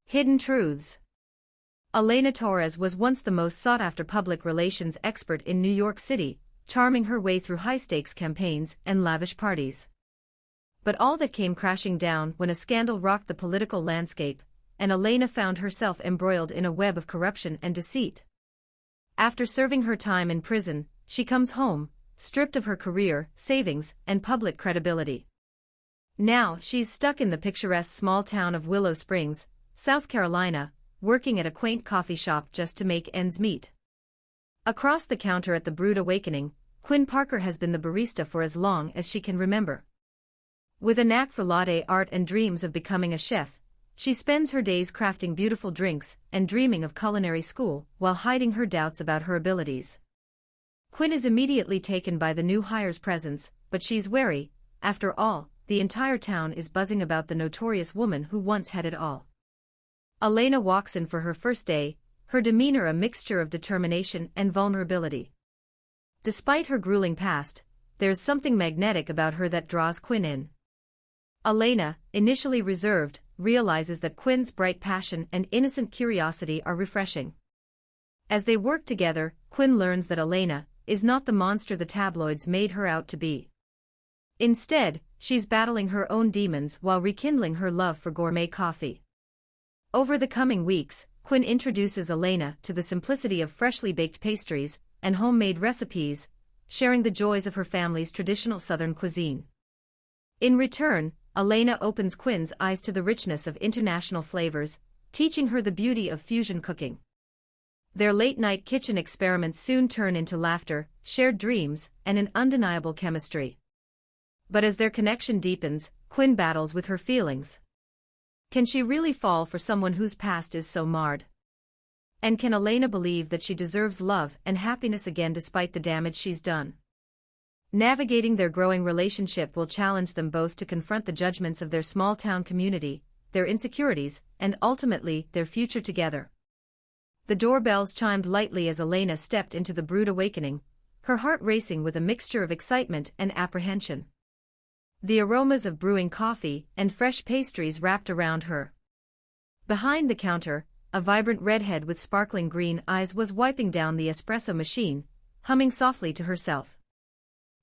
Hidden truths. Elena Torres was once the most sought-after public relations expert in New York City, charming her way through high-stakes campaigns and lavish parties. But all that came crashing down when a scandal rocked the political landscape, and Elena found herself embroiled in a web of corruption and deceit. After serving her time in prison, she comes home, stripped of her career, savings, and public credibility. Now she's stuck in the picturesque small town of Willow Springs, South Carolina, working at a quaint coffee shop just to make ends meet. Across the counter at the Brood Awakening, Quinn Parker has been the barista for as long as she can remember. With a knack for latte art and dreams of becoming a chef, she spends her days crafting beautiful drinks and dreaming of culinary school while hiding her doubts about her abilities. Quinn is immediately taken by the new hire's presence, but she's wary. After all, the entire town is buzzing about the notorious woman who once had it all. Elena walks in for her first day, her demeanor a mixture of determination and vulnerability. Despite her grueling past, there's something magnetic about her that draws Quinn in. Elena, initially reserved, realizes that Quinn's bright passion and innocent curiosity are refreshing. As they work together, Quinn learns that Elena is not the monster the tabloids made her out to be. Instead, she's battling her own demons while rekindling her love for gourmet coffee. Over the coming weeks, Quinn introduces Elena to the simplicity of freshly baked pastries and homemade recipes, sharing the joys of her family's traditional Southern cuisine. In return, Elena opens Quinn's eyes to the richness of international flavors, teaching her the beauty of fusion cooking. Their late-night kitchen experiments soon turn into laughter, shared dreams, and an undeniable chemistry. But as their connection deepens, Quinn battles with her feelings. Can she really fall for someone whose past is so marred? And can Elena believe that she deserves love and happiness again despite the damage she's done? Navigating their growing relationship will challenge them both to confront the judgments of their small-town community, their insecurities, and ultimately, their future together. The doorbells chimed lightly as Elena stepped into the Brood Awakening, her heart racing with a mixture of excitement and apprehension. The aromas of brewing coffee and fresh pastries wrapped around her. Behind the counter, a vibrant redhead with sparkling green eyes was wiping down the espresso machine, humming softly to herself.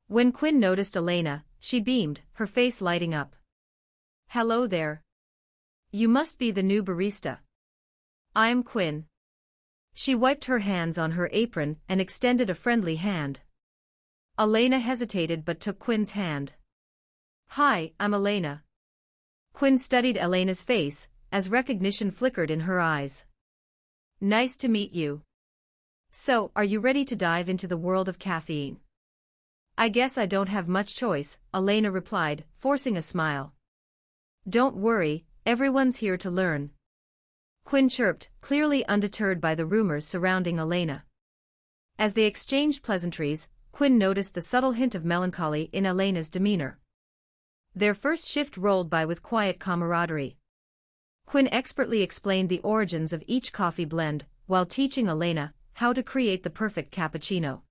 When Quinn noticed Elena, she beamed, her face lighting up. "Hello there. You must be the new barista." "I'm Quinn." She wiped her hands on her apron and extended a friendly hand. Elena hesitated but took Quinn's hand. "Hi, I'm Elena." Quinn studied Elena's face, as recognition flickered in her eyes. "Nice to meet you. So, are you ready to dive into the world of caffeine?" "I guess I don't have much choice," Elena replied, forcing a smile. "Don't worry, everyone's here to learn." Quinn chirped, clearly undeterred by the rumors surrounding Elena. As they exchanged pleasantries, Quinn noticed the subtle hint of melancholy in Elena's demeanor. Their first shift rolled by with quiet camaraderie. Quinn expertly explained the origins of each coffee blend, while teaching Elena how to create the perfect cappuccino.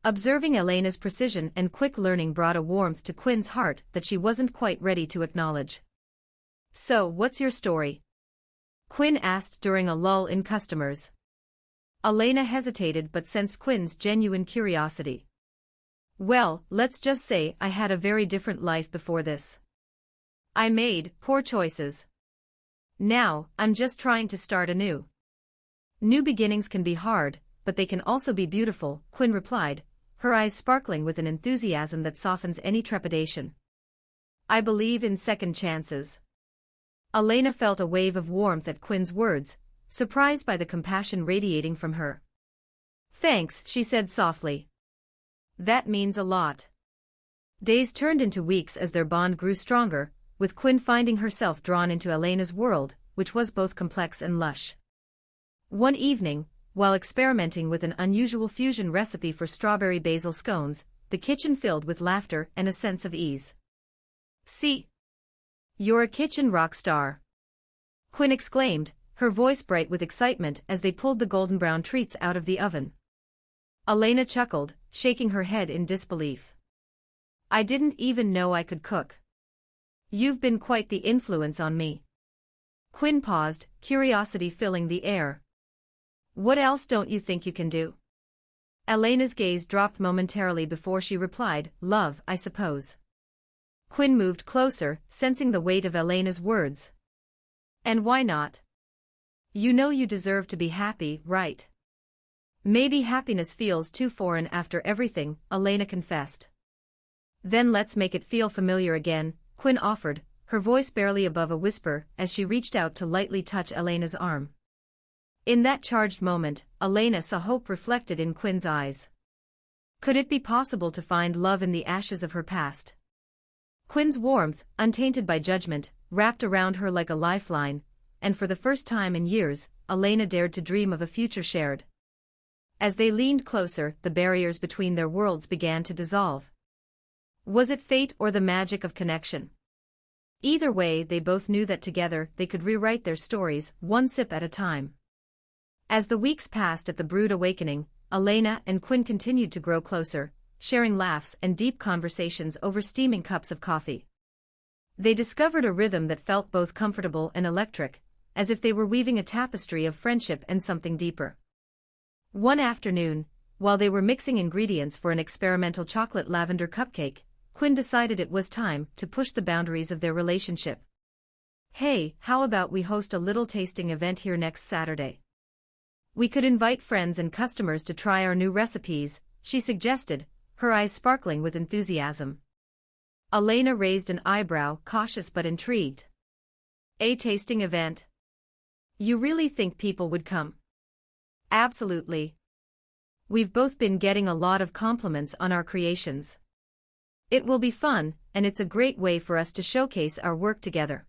Observing Elena's precision and quick learning brought a warmth to Quinn's heart that she wasn't quite ready to acknowledge. "So, what's your story?" Quinn asked during a lull in customers. Elena hesitated but sensed Quinn's genuine curiosity. "Well, let's just say I had a very different life before this. I made poor choices. Now, I'm just trying to start anew." "New beginnings can be hard, but they can also be beautiful," Quinn replied, her eyes sparkling with an enthusiasm that softens any trepidation. "I believe in second chances." Elena felt a wave of warmth at Quinn's words, surprised by the compassion radiating from her. "Thanks," she said softly. "That means a lot." Days turned into weeks as their bond grew stronger, with Quinn finding herself drawn into Elena's world, which was both complex and lush. One evening, while experimenting with an unusual fusion recipe for strawberry basil scones, the kitchen filled with laughter and a sense of ease. "See? You're a kitchen rock star," Quinn exclaimed, her voice bright with excitement as they pulled the golden brown treats out of the oven. Elena chuckled, shaking her head in disbelief. "I didn't even know I could cook. You've been quite the influence on me." Quinn paused, curiosity filling the air. What else don't you think you can do? Elena's gaze dropped momentarily before she replied, love, I suppose. Quinn moved closer, sensing the weight of Elena's words. And why not? You know you deserve to be happy, right? Maybe happiness feels too foreign after everything, Elena confessed. Then let's make it feel familiar again, Quinn offered, her voice barely above a whisper as she reached out to lightly touch Elena's arm. In that charged moment, Elena saw hope reflected in Quinn's eyes. Could it be possible to find love in the ashes of her past? Quinn's warmth, untainted by judgment, wrapped around her like a lifeline, and for the first time in years, Elena dared to dream of a future shared. As they leaned closer, the barriers between their worlds began to dissolve. Was it fate or the magic of connection? Either way, they both knew that together they could rewrite their stories, one sip at a time. As the weeks passed at the Brood Awakening, Elena and Quinn continued to grow closer, sharing laughs and deep conversations over steaming cups of coffee. They discovered a rhythm that felt both comfortable and electric, as if they were weaving a tapestry of friendship and something deeper. One afternoon, while they were mixing ingredients for an experimental chocolate lavender cupcake, Quinn decided it was time to push the boundaries of their relationship. Hey, how about we host a little tasting event here next Saturday? We could invite friends and customers to try our new recipes, she suggested, her eyes sparkling with enthusiasm. Elena raised an eyebrow, cautious but intrigued. A tasting event? You really think people would come? Absolutely. We've both been getting a lot of compliments on our creations. It will be fun, and it's a great way for us to showcase our work together.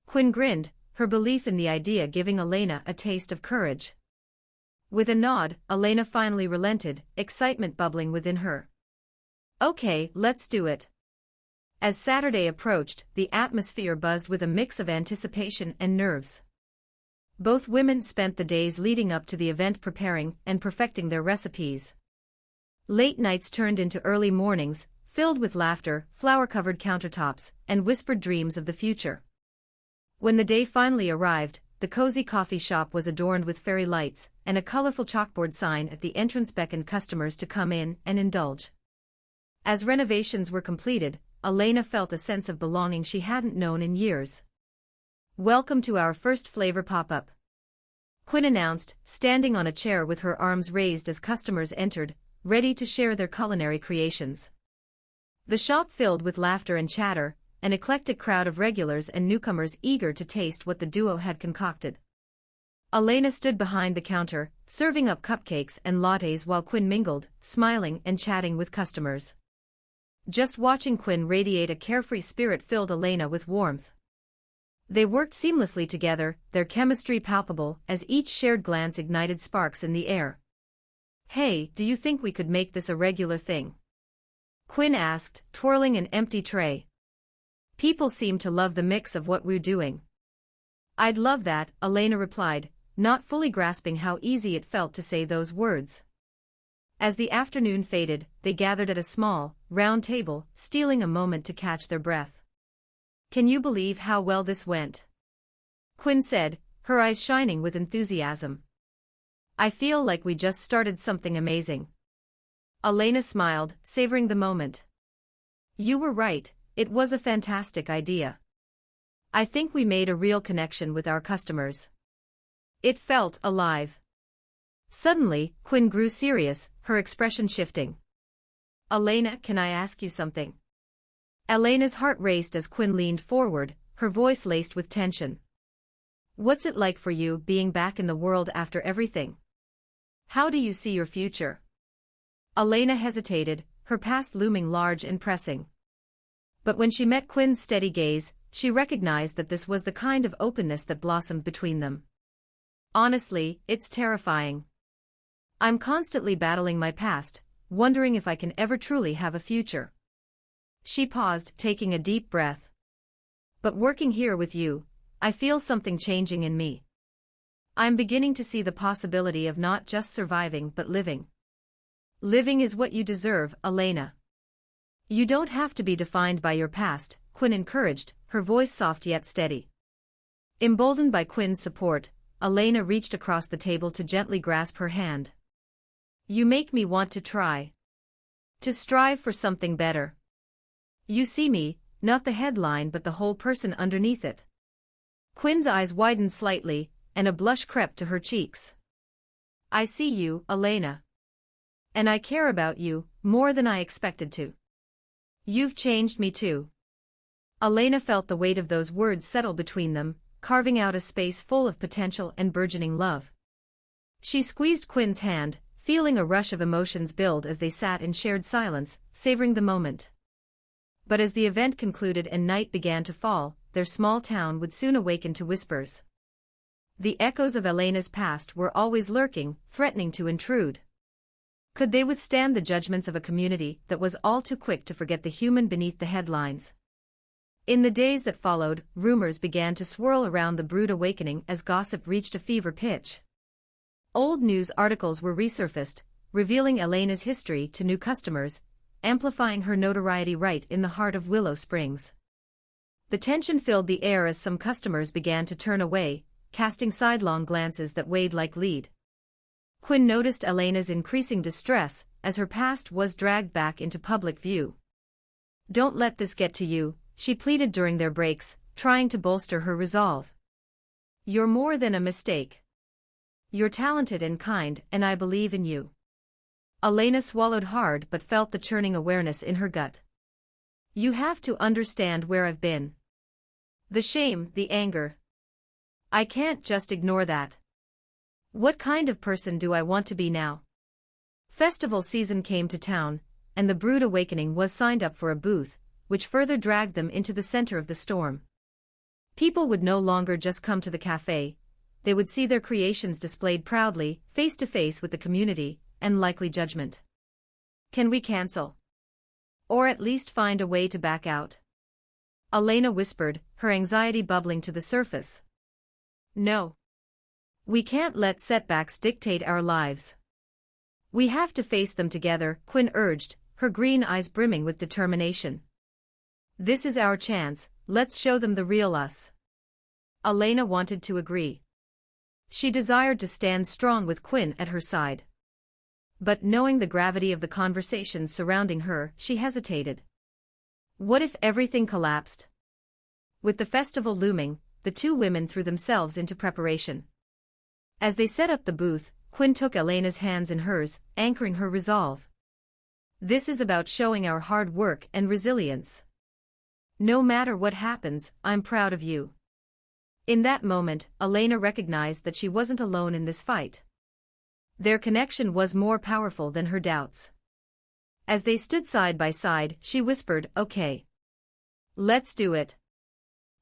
Quinn grinned, her belief in the idea giving Elena a taste of courage. With a nod, Elena finally relented, excitement bubbling within her. Okay, let's do it. As Saturday approached, the atmosphere buzzed with a mix of anticipation and nerves. Both women spent the days leading up to the event preparing and perfecting their recipes. Late nights turned into early mornings, filled with laughter, flower-covered countertops, and whispered dreams of the future. When the day finally arrived, the cozy coffee shop was adorned with fairy lights, and a colorful chalkboard sign at the entrance beckoned customers to come in and indulge. As renovations were completed, Elena felt a sense of belonging she hadn't known in years. Welcome to our first flavor pop-up, Quinn announced, standing on a chair with her arms raised as customers entered, ready to share their culinary creations. The shop filled with laughter and chatter, an eclectic crowd of regulars and newcomers eager to taste what the duo had concocted. Elena stood behind the counter, serving up cupcakes and lattes while Quinn mingled, smiling and chatting with customers. Just watching Quinn radiate a carefree spirit filled Elena with warmth. They worked seamlessly together, their chemistry palpable as each shared glance ignited sparks in the air. Hey, do you think we could make this a regular thing? Quinn asked, twirling an empty tray. People seem to love the mix of what we're doing. I'd love that, Elena replied, not fully grasping how easy it felt to say those words. As the afternoon faded, they gathered at a small, round table, stealing a moment to catch their breath. Can you believe how well this went? Quinn said, her eyes shining with enthusiasm. I feel like we just started something amazing. Elena smiled, savoring the moment. You were right, it was a fantastic idea. I think we made a real connection with our customers. It felt alive. Suddenly, Quinn grew serious, her expression shifting. Elena, can I ask you something? Elena's heart raced as Quinn leaned forward, her voice laced with tension. What's it like for you being back in the world after everything? How do you see your future? Elena hesitated, her past looming large and pressing. But when she met Quinn's steady gaze, she recognized that this was the kind of openness that blossomed between them. Honestly, it's terrifying. I'm constantly battling my past, wondering if I can ever truly have a future. She paused, taking a deep breath. But working here with you, I feel something changing in me. I'm beginning to see the possibility of not just surviving but living. Living is what you deserve, Elena. You don't have to be defined by your past, Quinn encouraged, her voice soft yet steady. Emboldened by Quinn's support, Elena reached across the table to gently grasp her hand. You make me want to try. To strive for something better. You see me, not the headline but the whole person underneath it. Quinn's eyes widened slightly, and a blush crept to her cheeks. I see you, Elena. And I care about you, more than I expected to. You've changed me too. Elena felt the weight of those words settle between them, carving out a space full of potential and burgeoning love. She squeezed Quinn's hand, feeling a rush of emotions build as they sat in shared silence, savoring the moment. But as the event concluded and night began to fall, their small town would soon awaken to whispers. The echoes of Elena's past were always lurking, threatening to intrude. Could they withstand the judgments of a community that was all too quick to forget the human beneath the headlines? In the days that followed, rumors began to swirl around the brood awakening as gossip reached a fever pitch. Old news articles were resurfaced, revealing Elena's history to new customers, amplifying her notoriety right in the heart of Willow Springs. The tension filled the air as some customers began to turn away, casting sidelong glances that weighed like lead. Quinn noticed Elena's increasing distress as her past was dragged back into public view. Don't let this get to you, she pleaded during their breaks, trying to bolster her resolve. You're more than a mistake. You're talented and kind, and I believe in you. Elena swallowed hard but felt the churning awareness in her gut. You have to understand where I've been. The shame, the anger. I can't just ignore that. What kind of person do I want to be now? Festival season came to town, and the brood awakening was signed up for a booth, which further dragged them into the center of the storm. People would no longer just come to the cafe, they would see their creations displayed proudly, face to face with the community, and likely judgment. Can we cancel? Or at least find a way to back out? Elena whispered, her anxiety bubbling to the surface. No. We can't let setbacks dictate our lives. We have to face them together, Quinn urged, her green eyes brimming with determination. This is our chance, let's show them the real us. Elena wanted to agree. She desired to stand strong with Quinn at her side. But knowing the gravity of the conversations surrounding her, she hesitated. What if everything collapsed? With the festival looming, the two women threw themselves into preparation. As they set up the booth, Quinn took Elena's hands in hers, anchoring her resolve. This is about showing our hard work and resilience. No matter what happens, I'm proud of you. In that moment, Elena recognized that she wasn't alone in this fight. Their connection was more powerful than her doubts. As they stood side by side, she whispered, "Okay. Let's do it."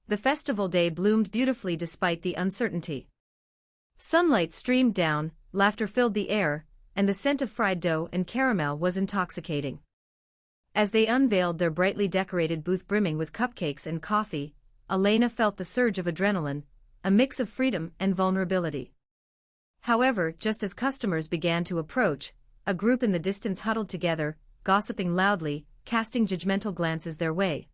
The festival day bloomed beautifully despite the uncertainty. Sunlight streamed down, laughter filled the air, and the scent of fried dough and caramel was intoxicating. As they unveiled their brightly decorated booth brimming with cupcakes and coffee, Elena felt the surge of adrenaline, a mix of freedom and vulnerability. However, just as customers began to approach, a group in the distance huddled together, gossiping loudly, casting judgmental glances their way.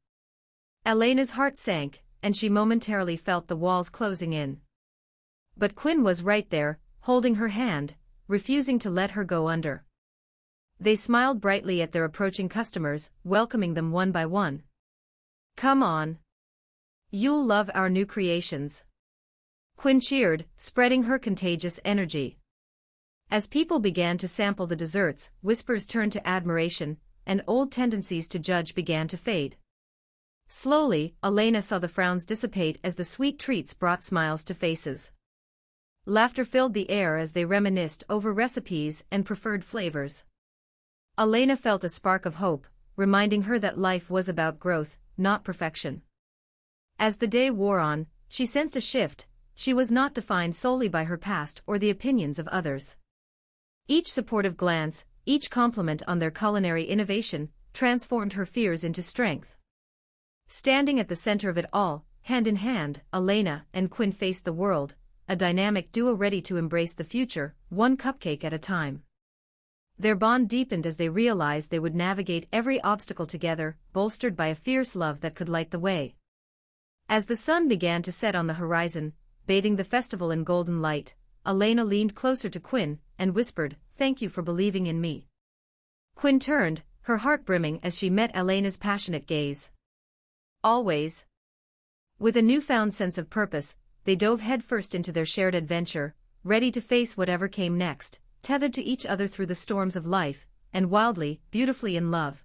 Elena's heart sank, and she momentarily felt the walls closing in. But Quinn was right there, holding her hand, refusing to let her go under. They smiled brightly at their approaching customers, welcoming them one by one. Come on. You'll love our new creations. Quinn cheered, spreading her contagious energy. As people began to sample the desserts, whispers turned to admiration, and old tendencies to judge began to fade. Slowly, Elena saw the frowns dissipate as the sweet treats brought smiles to faces. Laughter filled the air as they reminisced over recipes and preferred flavors. Elena felt a spark of hope, reminding her that life was about growth, not perfection. As the day wore on, she sensed a shift. She was not defined solely by her past or the opinions of others. Each supportive glance, each compliment on their culinary innovation, transformed her fears into strength. Standing at the center of it all, hand in hand, Elena and Quinn faced the world, a dynamic duo ready to embrace the future, one cupcake at a time. Their bond deepened as they realized they would navigate every obstacle together, bolstered by a fierce love that could light the way. As the sun began to set on the horizon, bathing the festival in golden light, Elena leaned closer to Quinn and whispered, "Thank you for believing in me." Quinn turned, her heart brimming as she met Elena's passionate gaze. Always. With a newfound sense of purpose, they dove headfirst into their shared adventure, ready to face whatever came next, tethered to each other through the storms of life, and wildly, beautifully in love.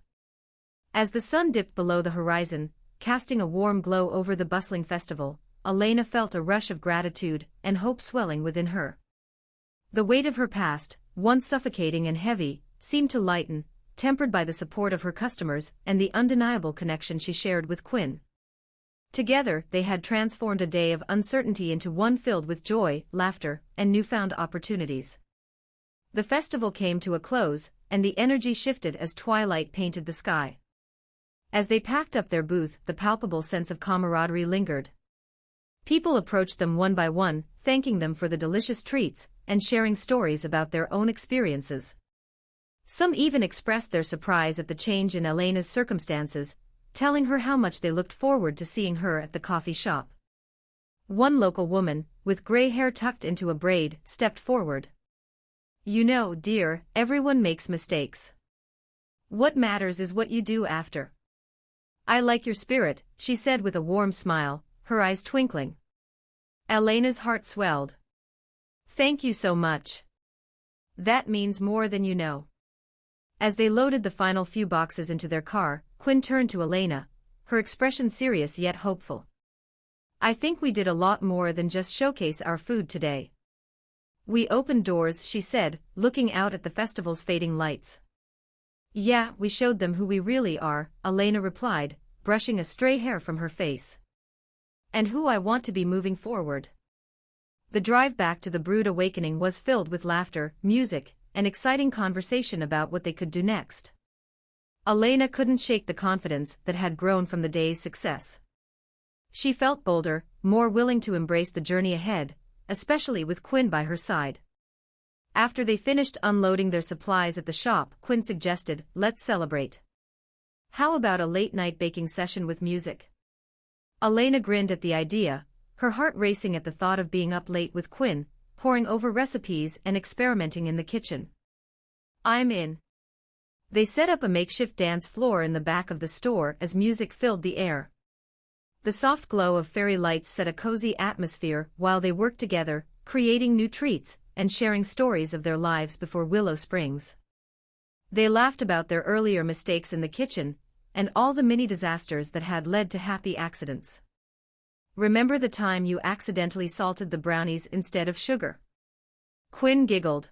As the sun dipped below the horizon, casting a warm glow over the bustling festival, Elena felt a rush of gratitude and hope swelling within her. The weight of her past, once suffocating and heavy, seemed to lighten, tempered by the support of her customers and the undeniable connection she shared with Quinn. Together, they had transformed a day of uncertainty into one filled with joy, laughter, and newfound opportunities. The festival came to a close, and the energy shifted as twilight painted the sky. As they packed up their booth, the palpable sense of camaraderie lingered. People approached them one by one, thanking them for the delicious treats, and sharing stories about their own experiences. Some even expressed their surprise at the change in Elena's circumstances, telling her how much they looked forward to seeing her at the coffee shop. One local woman, with gray hair tucked into a braid, stepped forward. "You know, dear, everyone makes mistakes. What matters is what you do after." "I like your spirit," she said with a warm smile, her eyes twinkling. Elena's heart swelled. "Thank you so much. That means more than you know." As they loaded the final few boxes into their car, Quinn turned to Elena, her expression serious yet hopeful. "I think we did a lot more than just showcase our food today. We opened doors," she said, looking out at the festival's fading lights. "Yeah, we showed them who we really are," Elena replied, brushing a stray hair from her face. "And who I want to be moving forward." The drive back to the Brood Awakening was filled with laughter, music, and exciting conversation about what they could do next. Elena couldn't shake the confidence that had grown from the day's success. She felt bolder, more willing to embrace the journey ahead, especially with Quinn by her side. After they finished unloading their supplies at the shop, Quinn suggested, "Let's celebrate. How about a late-night baking session with music?" Elena grinned at the idea, her heart racing at the thought of being up late with Quinn, poring over recipes and experimenting in the kitchen. "I'm in." They set up a makeshift dance floor in the back of the store as music filled the air. The soft glow of fairy lights set a cozy atmosphere while they worked together, creating new treats and sharing stories of their lives before Willow Springs. They laughed about their earlier mistakes in the kitchen and all the mini disasters that had led to happy accidents. "Remember the time you accidentally salted the brownies instead of sugar?" Quinn giggled.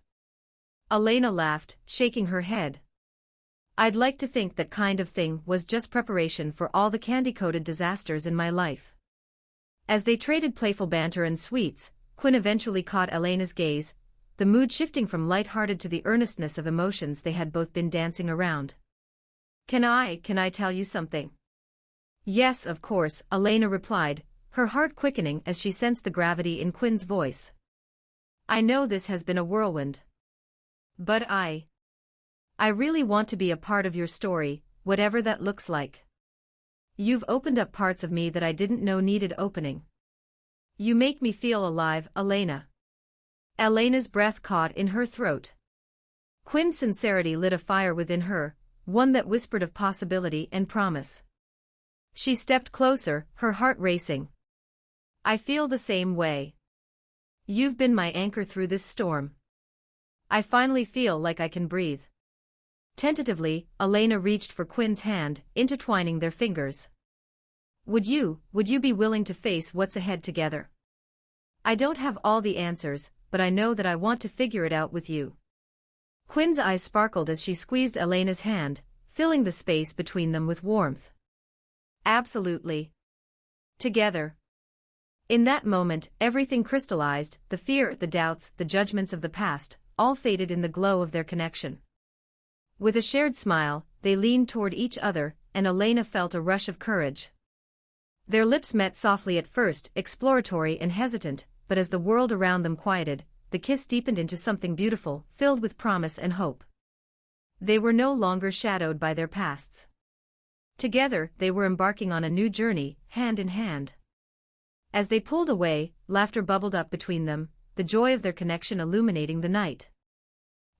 Elena laughed, shaking her head. "I'd like to think that kind of thing was just preparation for all the candy-coated disasters in my life." As they traded playful banter and sweets, Quinn eventually caught Elena's gaze, the mood shifting from light-hearted to the earnestness of emotions they had both been dancing around. Can I tell you something?" "Yes, of course," Elena replied, her heart quickening as she sensed the gravity in Quinn's voice. "I know this has been a whirlwind. But I really want to be a part of your story, whatever that looks like. You've opened up parts of me that I didn't know needed opening. You make me feel alive, Elena." Elena's breath caught in her throat. Quinn's sincerity lit a fire within her, one that whispered of possibility and promise. She stepped closer, her heart racing. "I feel the same way. You've been my anchor through this storm. I finally feel like I can breathe." Tentatively, Elena reached for Quinn's hand, intertwining their fingers. Would you be willing to face what's ahead together? I don't have all the answers, but I know that I want to figure it out with you." Quinn's eyes sparkled as she squeezed Elena's hand, filling the space between them with warmth. "Absolutely. Together." In that moment, everything crystallized, the fear, the doubts, the judgments of the past, all faded in the glow of their connection. With a shared smile, they leaned toward each other, and Elena felt a rush of courage. Their lips met softly at first, exploratory and hesitant, but as the world around them quieted, the kiss deepened into something beautiful, filled with promise and hope. They were no longer shadowed by their pasts. Together, they were embarking on a new journey, hand in hand. As they pulled away, laughter bubbled up between them, the joy of their connection illuminating the night.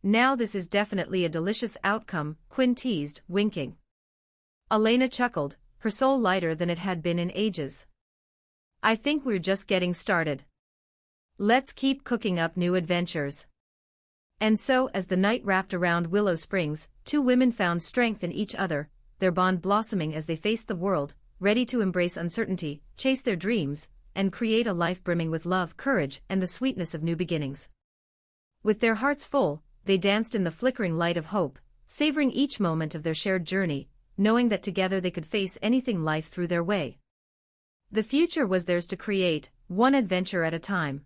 "Now this is definitely a delicious outcome," Quinn teased, winking. Elena chuckled, her soul lighter than it had been in ages. "I think we're just getting started. Let's keep cooking up new adventures." And so, as the night wrapped around Willow Springs, two women found strength in each other, their bond blossoming as they faced the world, ready to embrace uncertainty, chase their dreams, and create a life brimming with love, courage, and the sweetness of new beginnings. With their hearts full, they danced in the flickering light of hope, savoring each moment of their shared journey, knowing that together they could face anything life threw their way. The future was theirs to create, one adventure at a time.